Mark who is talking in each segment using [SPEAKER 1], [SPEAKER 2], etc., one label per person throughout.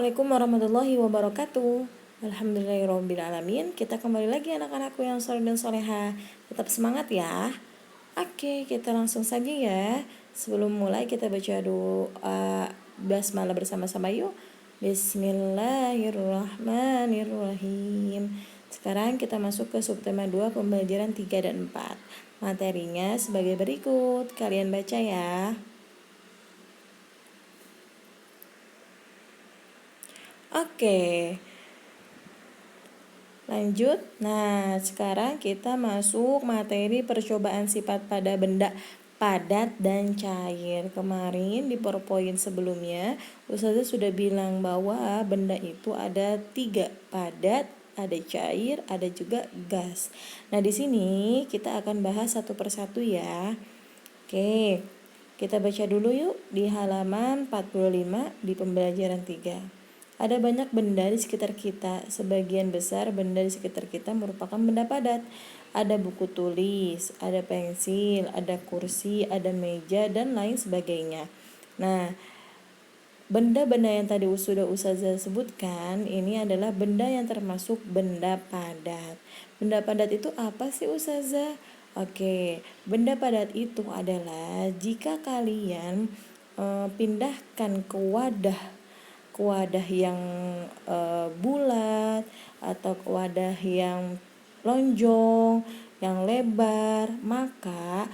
[SPEAKER 1] Assalamualaikum warahmatullahi wabarakatuh. Alhamdulillahirrahmanirrahim. Kita kembali lagi anak-anakku yang soleh dan soleha. Tetap semangat ya. Oke, kita langsung saja ya. Sebelum mulai kita baca doa basmalah bersama-sama yuk. Bismillahirrahmanirrahim. Sekarang kita masuk ke subtema 2 pembelajaran 3 dan 4. Materinya sebagai berikut. Kalian baca ya. Oke, lanjut. Nah, sekarang kita masuk materi percobaan sifat pada benda padat dan cair. Kemarin di PowerPoint sebelumnya, Ustazah sudah bilang bahwa benda itu ada 3, padat, ada cair, ada juga gas. Nah, di sini kita akan bahas satu persatu ya. Oke, kita baca dulu yuk di halaman 45 di pembelajaran 3. Ada banyak benda di sekitar kita. Sebagian besar benda di sekitar kita merupakan benda padat. Ada buku tulis, ada pensil, ada kursi, ada meja, dan lain sebagainya. Nah, benda-benda yang tadi sudah Ustazah sebutkan, ini adalah benda yang termasuk benda padat. Benda padat itu apa sih Ustazah? Oke, benda padat itu adalah jika kalian pindahkan ke wadah yang bulat atau ke wadah yang lonjong, yang lebar, maka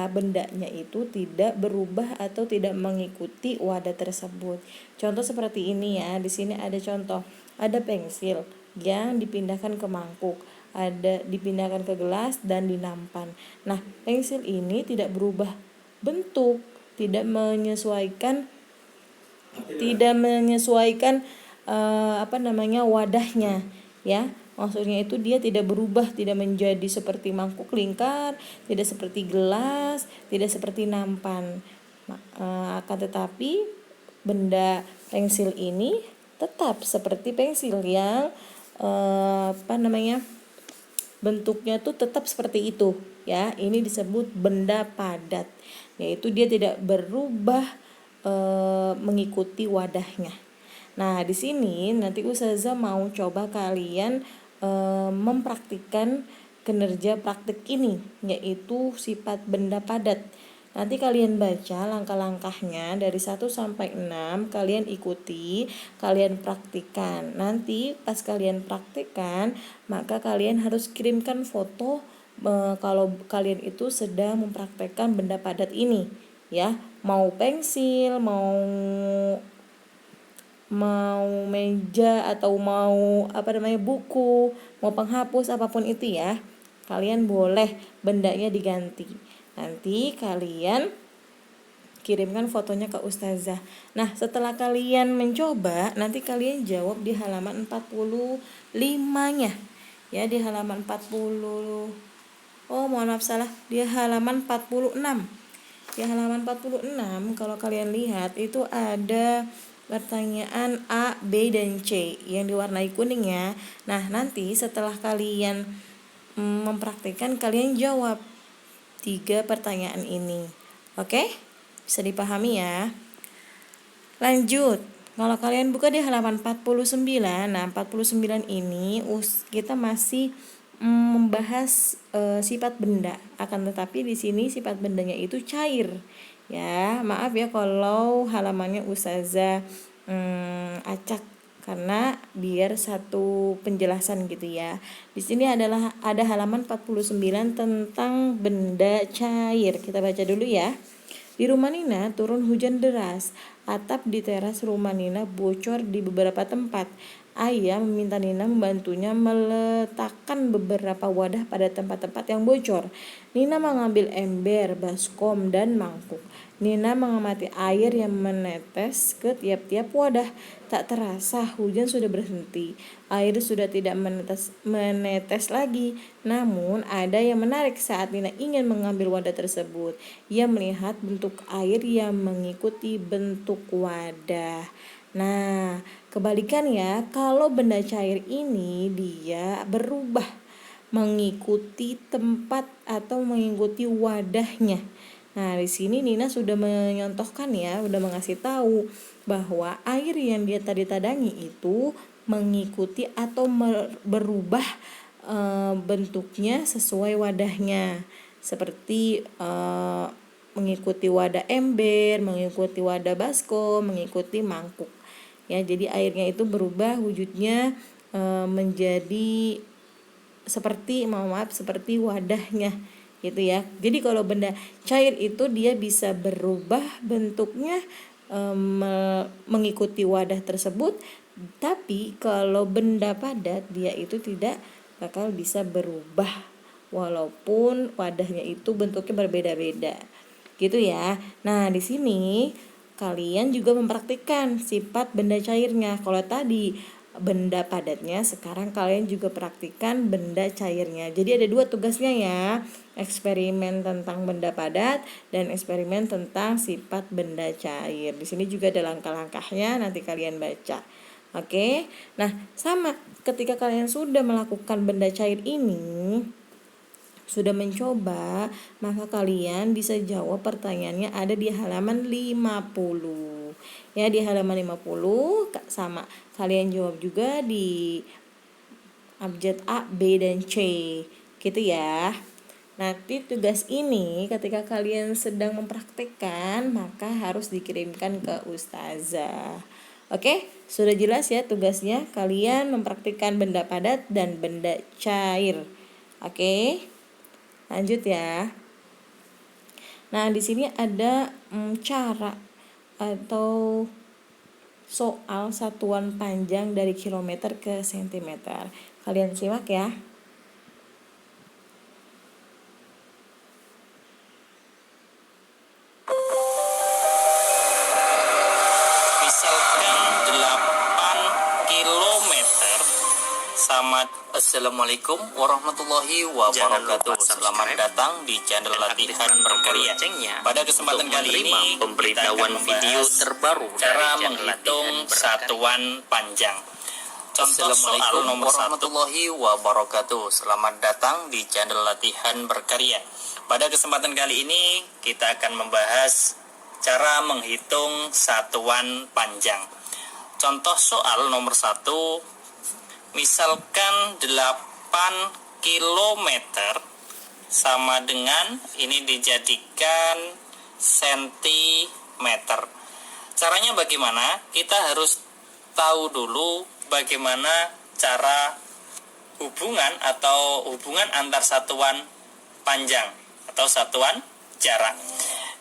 [SPEAKER 1] bendanya itu tidak berubah atau tidak mengikuti wadah tersebut. Contoh seperti ini ya. Di sini ada contoh. Ada pensil yang dipindahkan ke mangkuk, ada dipindahkan ke gelas dan di nampan. Nah, pensil ini tidak berubah bentuk, tidak menyesuaikan wadahnya ya. Maksudnya itu dia tidak berubah, tidak menjadi seperti mangkuk lingkar, tidak seperti gelas, tidak seperti nampan. Akan tetapi benda pensil ini tetap seperti pensil yang bentuknya tuh tetap seperti itu ya. Ini disebut benda padat, yaitu dia tidak berubah mengikuti wadahnya. Nah, di sini nanti Ustazah mau coba kalian mempraktikkan kinerja praktik ini, yaitu sifat benda padat. Nanti kalian baca langkah-langkahnya dari 1 sampai 6, kalian ikuti, kalian praktikkan. Nanti pas kalian praktikkan, maka kalian harus kirimkan foto kalau kalian itu sedang mempraktekkan benda padat ini ya. Mau pensil, mau meja atau mau buku, mau penghapus, apapun itu ya. Kalian boleh bendanya diganti. Nanti kalian kirimkan fotonya ke Ustazah. Nah, setelah kalian mencoba, nanti kalian jawab di halaman 45-nya. Ya, di halaman 40. Di halaman 46. Di halaman 46 kalau kalian lihat itu ada pertanyaan A, B, dan C yang diwarnai kuning ya. Nah, nanti setelah kalian mempraktikkan, kalian jawab 3 pertanyaan ini. Oke? Bisa dipahami ya. Lanjut. Kalau kalian buka di halaman 49, nah 49 ini kita masih membahas sifat benda. Akan tetapi di sini sifat bendanya itu cair. Ya, maaf ya kalau halamannya Ustazah acak, karena biar satu penjelasan gitu ya. Di sini ada halaman 49 tentang benda cair. Kita baca dulu ya. Di rumah Nina turun hujan deras. Atap di teras rumah Nina bocor di beberapa tempat. Ayah meminta Nina membantunya meletakkan beberapa wadah pada tempat-tempat yang bocor. Nina mengambil ember, baskom, dan mangkuk. Nina mengamati air yang menetes ke tiap-tiap wadah. Tak terasa hujan sudah berhenti. Air sudah tidak menetes lagi. Namun ada yang menarik saat Nina ingin mengambil wadah tersebut. Ia melihat bentuk air yang mengikuti bentuk wadah. Nah, kebalikan ya, kalau benda cair ini dia berubah mengikuti tempat atau mengikuti wadahnya. Nah, di sini Nina sudah menyontohkan ya, udah mengasih tahu bahwa air yang dia tadi tadangi itu mengikuti atau berubah bentuknya sesuai wadahnya. Seperti mengikuti wadah ember, mengikuti wadah baskom, mengikuti mangkuk. Ya, jadi airnya itu berubah wujudnya menjadi seperti wadahnya gitu ya. Jadi kalau benda cair itu dia bisa berubah bentuknya mengikuti wadah tersebut, tapi kalau benda padat dia itu tidak bakal bisa berubah walaupun wadahnya itu bentuknya berbeda-beda gitu ya. Nah, di sini kalian juga mempraktikkan sifat benda cairnya. Kalau tadi benda padatnya, sekarang kalian juga praktikkan benda cairnya. Jadi ada 2 tugasnya ya, eksperimen tentang benda padat dan eksperimen tentang sifat benda cair. Di sini juga ada langkah-langkahnya, nanti kalian baca. Oke, nah sama ketika kalian sudah melakukan benda cair ini, sudah mencoba, maka kalian bisa jawab pertanyaannya ada di halaman 50. Ya, di halaman 50 sama kalian jawab juga di abjad A, B, dan C. Gitu ya. Nanti tugas ini ketika kalian sedang mempraktikkan, maka harus dikirimkan ke ustazah. Oke, sudah jelas ya tugasnya. Kalian mempraktikkan benda padat dan benda cair. Oke. Lanjut ya. Nah, di sini ada cara atau soal satuan panjang dari kilometer ke sentimeter. Kalian simak ya.
[SPEAKER 2] Misalkan 8 kilometer sama. Assalamualaikum warahmatullahi wabarakatuh. Selamat datang di channel latihan berkarya. Pada kesempatan kali ini pemberitahuan video terbaru cara menghitung satuan panjang. Contoh soal nomor 1. Warahmatullahi wabarakatuh. Selamat datang di channel latihan berkarya. Pada kesempatan kali ini kita akan membahas cara menghitung satuan panjang. Contoh soal nomor 1. Misalkan 8 kilometer sama dengan ini dijadikan sentimeter. Caranya bagaimana? Kita harus tahu dulu bagaimana cara hubungan antar satuan panjang atau satuan jarak.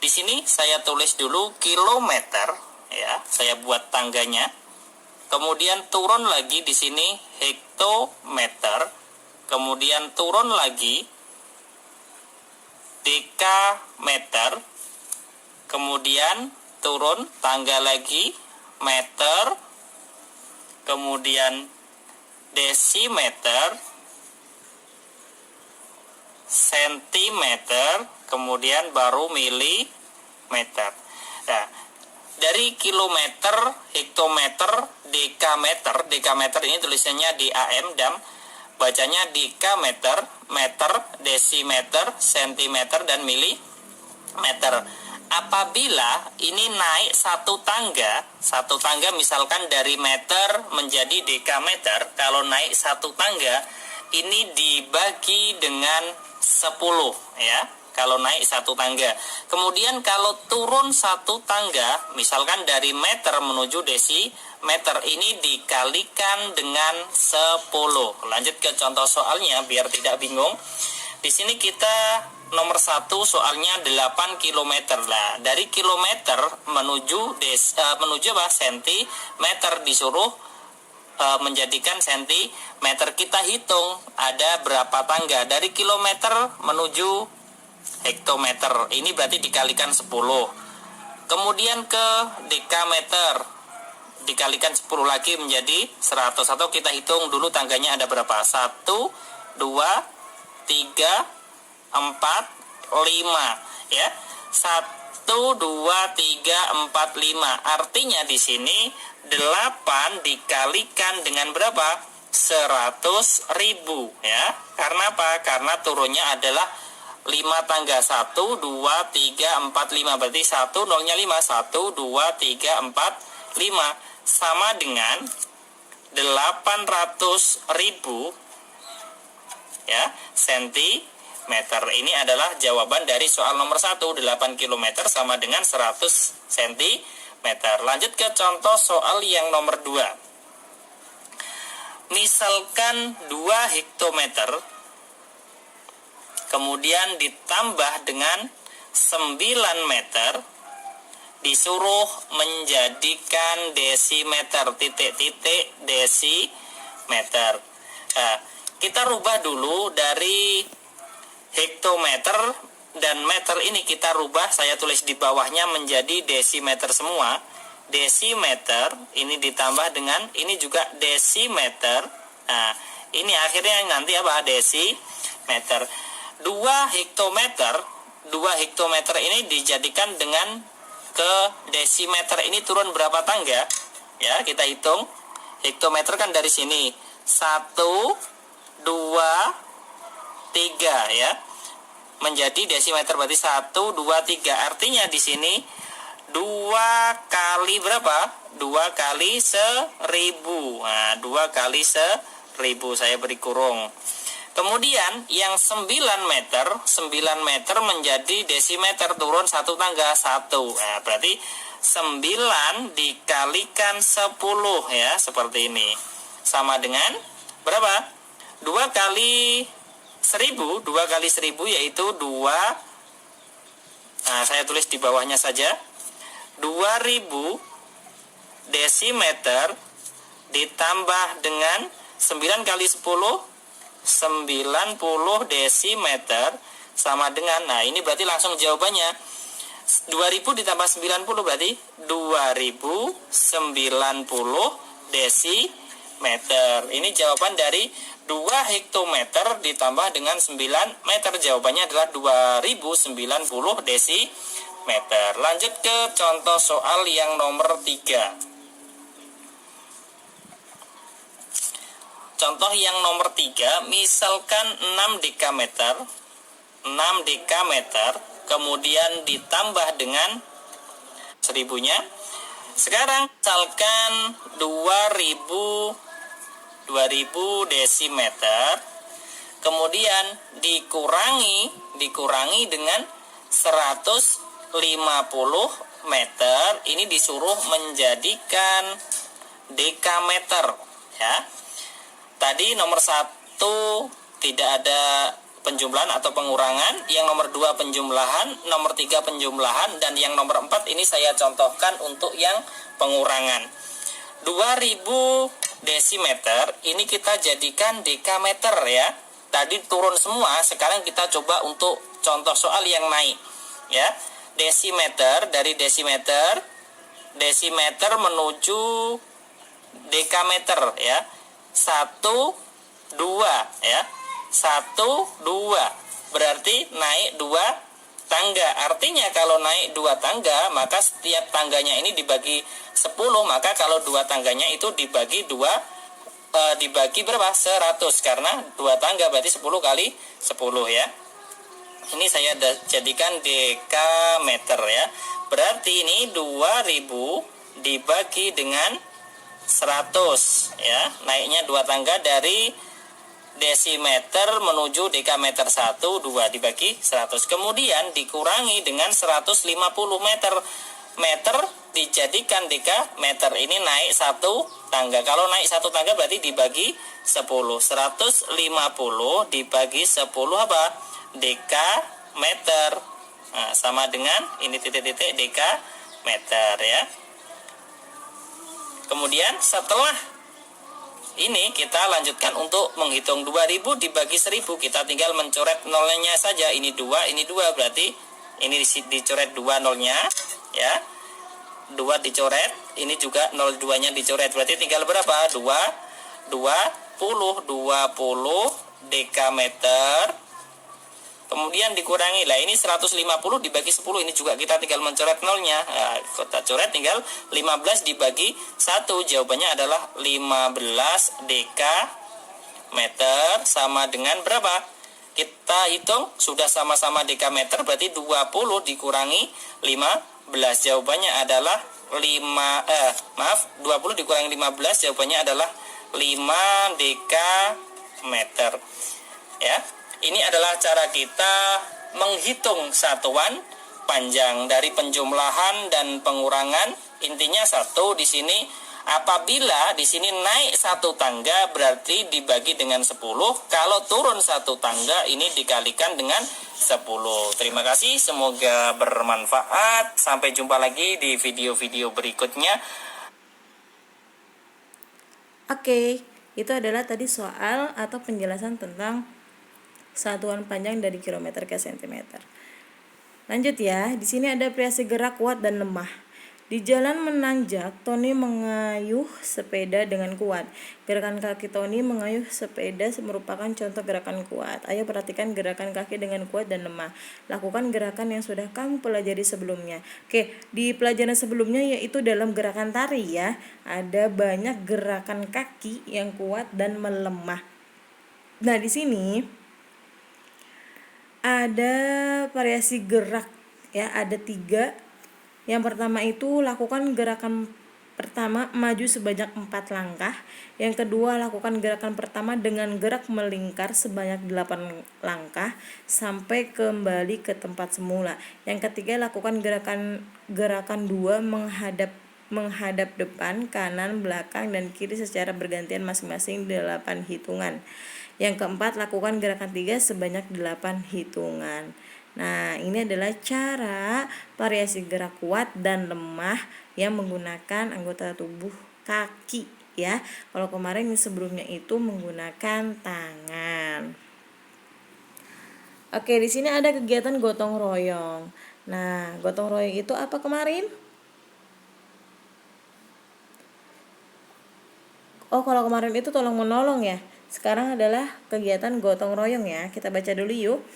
[SPEAKER 2] Di sini saya tulis dulu kilometer ya, saya buat tangganya. Kemudian turun lagi di sini hektometer, kemudian turun lagi dekameter, kemudian turun tangga lagi meter, kemudian desimeter, sentimeter, kemudian baru milimeter. Nah, dari kilometer, hektometer, dekameter ini tulisannya DAM dan bacanya dekameter, meter, desimeter, sentimeter, dan milimeter. Apabila ini naik satu tangga misalkan dari meter menjadi dekameter, kalau naik satu tangga ini dibagi dengan 10 ya. Kalau naik satu tangga. Kemudian kalau turun satu tangga, misalkan dari meter menuju desimeter, ini dikalikan dengan 10. Lanjut ke contoh soalnya biar tidak bingung. Di sini kita nomor 1 soalnya 8 kilometer. Nah, dari kilometer menuju sentimeter disuruh menjadikan sentimeter. Kita hitung ada berapa tangga dari kilometer menuju hektometer, ini berarti dikalikan 10. Kemudian ke dekameter dikalikan 10 lagi menjadi 100. Atau kita hitung dulu tangganya ada berapa, 1, 2, 3, 4, 5 ya. 1, 2, 3, 4, 5. Artinya di sini 8 dikalikan dengan berapa? 100.000 ya. Karena apa? Karena turunnya adalah 5 tangga 1, 2, 3, 4, 5. Berarti 1, nolnya 5. 1, 2, 3, 4, 5. Sama dengan 800.000 ya, sentimeter. Ini adalah jawaban dari soal nomor 1. 8 km sama dengan 100 cm. Lanjut ke contoh soal yang nomor 2. Misalkan 2 hektometer kemudian ditambah dengan 9 meter disuruh menjadikan desimeter, titik-titik desimeter. Nah, kita rubah dulu dari hektometer dan meter ini kita rubah, saya tulis di bawahnya menjadi desimeter semua. Desimeter ini ditambah dengan ini juga desimeter. Nah, ini akhirnya nanti apa? Desimeter. 2 hektometer ini dijadikan dengan ke desimeter ini turun berapa tangga? Ya, kita hitung. Hektometer kan dari sini 1, 2, 3 ya. Menjadi desimeter berarti 1, 2, 3. Artinya di sini 2 kali berapa? 2 kali 1000. Nah, 2 kali 1000 saya beri kurung. Kemudian yang 9 meter menjadi desimeter turun 1 tangga 1. Nah, berarti 9 dikalikan 10 ya, seperti ini. Sama dengan berapa? 2 kali 1000, 2 kali 1000 yaitu 2. Nah, saya tulis di bawahnya saja. 2000 desimeter ditambah dengan 9 kali 10, 90 desimeter sama dengan, nah ini berarti langsung jawabannya 2000 ditambah 90 berarti 2090 desimeter. Ini jawaban dari 2 hektometer ditambah dengan 9 meter. Jawabannya adalah 2090 desimeter. Lanjut ke contoh soal yang nomor 3. Contoh yang nomor 3, misalkan 6 dekameter, kemudian ditambah dengan 1000-nya. Sekarang misalkan 2000 desimeter, kemudian dikurangi dengan 150 meter, ini disuruh menjadikan dekameter ya. Tadi nomor 1 tidak ada penjumlahan atau pengurangan, yang nomor 2 penjumlahan, nomor 3 penjumlahan, dan yang nomor 4 ini saya contohkan untuk yang pengurangan. 2000 desimeter ini kita jadikan dekameter ya. Tadi turun semua, sekarang kita coba untuk contoh soal yang naik ya. Desimeter, dari desimeter menuju dekameter ya. 1, 2 ya. 1, 2 berarti naik 2 tangga. Artinya kalau naik 2 tangga, maka setiap tangganya ini dibagi 10. Maka kalau 2 tangganya itu dibagi 2, dibagi berapa? 100. Karena 2 tangga berarti 10 kali 10 ya. Ini saya jadikan dekameter ya. Berarti ini 2000 dibagi dengan 100 ya, naiknya 2 tangga dari desimeter menuju dekameter 1, 2 dibagi 100. Kemudian dikurangi dengan 150 meter dijadikan dekameter, ini naik 1 tangga. Kalau naik 1 tangga berarti dibagi 10. 150 dibagi 10 apa? Dekameter. Nah, sama dengan ini titik-titik dekameter ya. Kemudian setelah ini kita lanjutkan untuk menghitung 2000 dibagi 1000. Kita tinggal mencoret nolnya saja. Ini 2, ini 2. Berarti ini dicoret 2 nolnya ya. 2 dicoret, ini juga 02-nya dicoret. Berarti tinggal berapa? 20 dekameter. Kemudian dikurangi, lah ini 150 dibagi 10, ini juga kita tinggal mencoret nolnya. Nah, kita coret tinggal 15 dibagi 1, jawabannya adalah 15 dekameter sama dengan berapa? Kita hitung sudah sama-sama dekameter, berarti 20 dikurangi 15. Jawabannya adalah 20 dikurangi 15, jawabannya adalah 5 dekameter. Ya, ini adalah cara kita menghitung satuan panjang dari penjumlahan dan pengurangan. Intinya satu di sini. Apabila di sini naik satu tangga berarti dibagi dengan 10. Kalau turun satu tangga ini dikalikan dengan 10. Terima kasih, semoga bermanfaat. Sampai jumpa lagi di video-video berikutnya.
[SPEAKER 1] Oke, itu adalah tadi soal atau penjelasan tentang satuan panjang dari kilometer ke sentimeter. Lanjut ya, di sini ada variasi gerak kuat dan lemah. Di jalan menanjak, Tony mengayuh sepeda dengan kuat. Gerakan kaki Tony mengayuh sepeda merupakan contoh gerakan kuat. Ayo perhatikan gerakan kaki dengan kuat dan lemah. Lakukan gerakan yang sudah kamu pelajari sebelumnya. Oke, di pelajaran sebelumnya yaitu dalam gerakan tari ya, ada banyak gerakan kaki yang kuat dan melemah. Nah, di sini ada variasi gerak ya, ada 3. Yang pertama itu lakukan gerakan pertama maju sebanyak 4 langkah. Yang kedua lakukan gerakan pertama dengan gerak melingkar sebanyak 8 langkah sampai kembali ke tempat semula. Yang ketiga lakukan gerakan 2 menghadap depan, kanan, belakang, dan kiri secara bergantian masing-masing 8 hitungan. Yang keempat lakukan gerakan 3 sebanyak 8 hitungan. Nah, ini adalah cara variasi gerak kuat dan lemah yang menggunakan anggota tubuh kaki ya. Kalau kemarin sebelumnya itu menggunakan tangan. Oke, di sini ada kegiatan gotong royong. Nah, gotong royong itu apa kemarin? Oh, kalau kemarin itu tolong menolong ya. Sekarang adalah kegiatan gotong royong ya. Kita baca dulu yuk.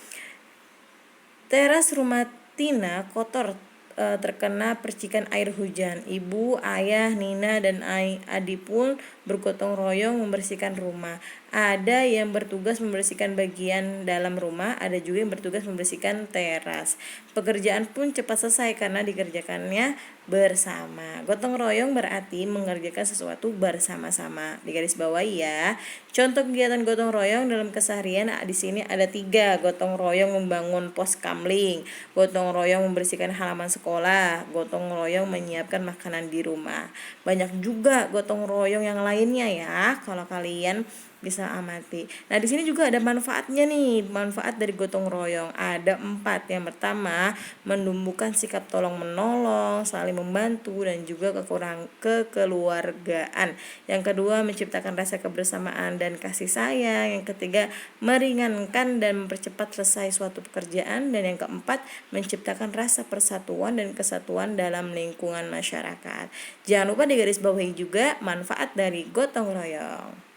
[SPEAKER 1] Teras rumah Tina kotor terkena percikan air hujan. Ibu, ayah, Nina, dan Adi pun bergotong royong membersihkan rumah. Ada yang bertugas membersihkan bagian dalam rumah, ada juga yang bertugas membersihkan teras. Pekerjaan pun cepat selesai karena dikerjakannya bersama. Gotong royong berarti mengerjakan sesuatu bersama-sama. Di garis bawahi ya. Contoh kegiatan gotong royong dalam keseharian di sini ada 3. Gotong royong membangun pos kamling, gotong royong membersihkan halaman sekolah, gotong royong menyiapkan makanan di rumah. Banyak juga gotong royong yang lainnya ya, kalau kalian bisa amati. Nah, di sini juga ada manfaatnya nih. Manfaat dari gotong royong ada 4. Yang pertama, menumbuhkan sikap tolong menolong, saling membantu, dan juga kekeluargaan. Yang kedua, menciptakan rasa kebersamaan dan kasih sayang. Yang ketiga, meringankan dan mempercepat selesai suatu pekerjaan. Dan yang keempat, menciptakan rasa persatuan dan kesatuan dalam lingkungan masyarakat. Jangan lupa digarisbawahi juga manfaat dari gotong royong.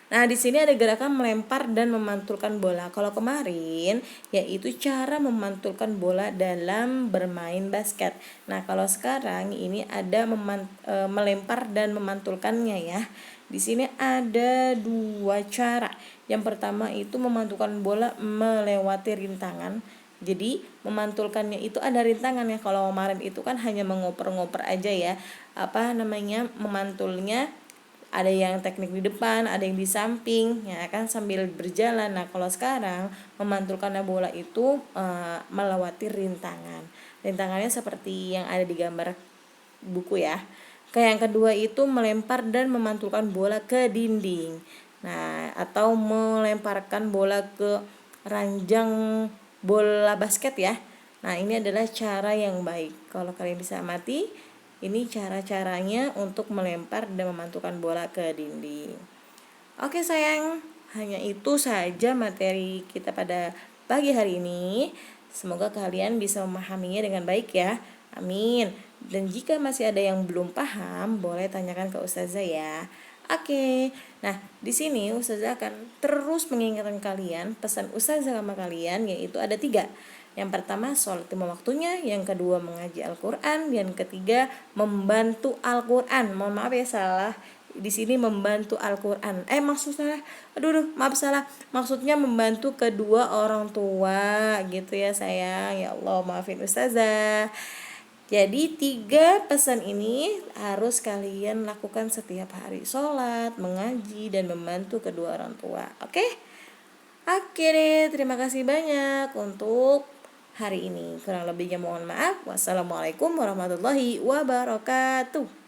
[SPEAKER 1] Nah, di sini ada gerakan melempar dan memantulkan bola. Kalau kemarin yaitu cara memantulkan bola dalam bermain basket. Nah, kalau sekarang ini ada melempar dan memantulkannya ya. Di sini ada 2 cara. Yang pertama itu memantulkan bola melewati rintangan. Jadi memantulkannya itu ada rintangannya. Kalau kemarin itu kan hanya mengoper-ngoper aja ya. Memantulnya ada yang teknik di depan, ada yang di samping, ya kan, sambil berjalan. Nah, kalau sekarang memantulkan bola itu melewati rintangan. Rintangannya seperti yang ada di gambar buku ya. Kayak yang kedua itu melempar dan memantulkan bola ke dinding. Nah, atau melemparkan bola ke ranjang bola basket ya. Nah, ini adalah cara yang baik. Kalau kalian bisa amati, ini cara-caranya untuk melempar dan memantulkan bola ke dinding. Oke sayang, hanya itu saja materi kita pada pagi hari ini. Semoga kalian bisa memahaminya dengan baik ya. Amin. Dan jika masih ada yang belum paham, boleh tanyakan ke Ustazah ya. Oke. Nah, di sini Ustazah akan terus mengingatkan kalian pesan Ustazah sama kalian, yaitu ada 3. Yang pertama, sholat 5 waktunya. Yang kedua, mengaji Al-Quran. Yang ketiga, membantu Al-Quran. Mohon maaf ya salah di sini membantu Al-Qur'an. Maaf salah. Maksudnya membantu kedua orang tua gitu ya sayang. Ya Allah, maafin ustazah. Jadi 3 pesan ini harus kalian lakukan setiap hari: sholat, mengaji, dan membantu kedua orang tua. Oke? Oke deh, terima kasih banyak untuk hari ini. Kurang lebihnya mohon maaf. Wassalamualaikum warahmatullahi wabarakatuh.